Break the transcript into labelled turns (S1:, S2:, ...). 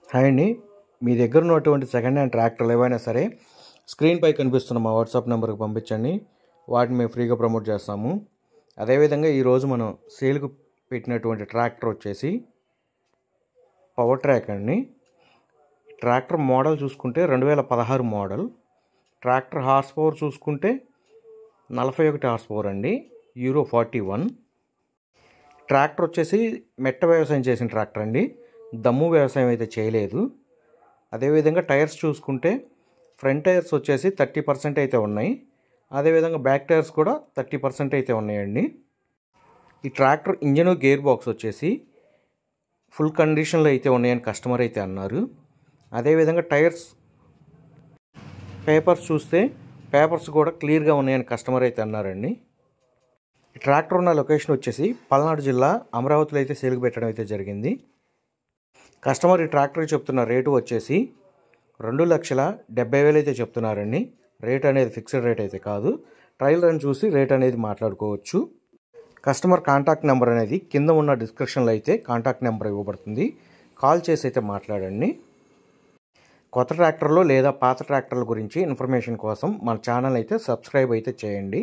S1: Hi అండి, మీ దగ్గర ఉన్నటువంటి సెకండ్ హ్యాండ్ ట్రాక్టర్లు ఏవైనా సరే స్క్రీన్పై కనిపిస్తున్న మా వాట్సాప్ నెంబర్కి పంపించండి. వాటిని మేము ఫ్రీగా ప్రమోట్ చేస్తాము. అదేవిధంగా ఈరోజు మనం సేల్కు పెట్టినటువంటి ట్రాక్టర్ వచ్చేసి పవర్ ట్రాక్ అండి. ట్రాక్టర్ మోడల్ చూసుకుంటే 2016 మోడల్. ట్రాక్టర్ హార్స్ పవర్ చూసుకుంటే 41 హార్స్ పవర్ అండి, యూరో 41. ట్రాక్టర్ వచ్చేసి మెట్ట వ్యవసాయం చేసిన ట్రాక్టర్ అండి, దమ్ము వ్యవసాయం అయితే చేయలేదు. అదేవిధంగా టైర్స్ చూసుకుంటే ఫ్రంట్ టైర్స్ వచ్చేసి 30% అయితే ఉన్నాయి. అదేవిధంగా బ్యాక్ టైర్స్ కూడా 30% అయితే ఉన్నాయండి. ఈ ట్రాక్టర్ ఇంజను గేర్ బాక్స్ వచ్చేసి ఫుల్ కండిషన్లో అయితే ఉన్నాయని కస్టమర్ అయితే అన్నారు. అదేవిధంగా టైర్స్ పేపర్స్ చూస్తే పేపర్స్ కూడా క్లియర్గా ఉన్నాయని కస్టమర్ అయితే అన్నారండి. ఈ ట్రాక్టర్ ఉన్న లొకేషన్ వచ్చేసి పల్నాడు జిల్లా అమరావతిలో అయితే సేల్కి పెట్టడం అయితే జరిగింది. కస్టమర్ ఈ ట్రాక్టర్కి చెప్తున్న రేటు వచ్చేసి 2,70,000 అయితే చెప్తున్నారండి. రేట్ అనేది ఫిక్స్డ్ రేట్ అయితే కాదు, ట్రయల్ రన్ చూసి రేట్ అనేది మాట్లాడుకోవచ్చు. కస్టమర్ కాంటాక్ట్ నెంబర్ అనేది కింద ఉన్న డిస్క్రిప్షన్లో అయితే కాంటాక్ట్ నెంబర్ ఇవ్వబడుతుంది. కాల్ చేసి అయితే మాట్లాడండి. కొత్త ట్రాక్టర్లు లేదా పాత ట్రాక్టర్ల గురించి ఇన్ఫర్మేషన్ కోసం మన ఛానల్ అయితే సబ్స్క్రైబ్ అయితే చేయండి.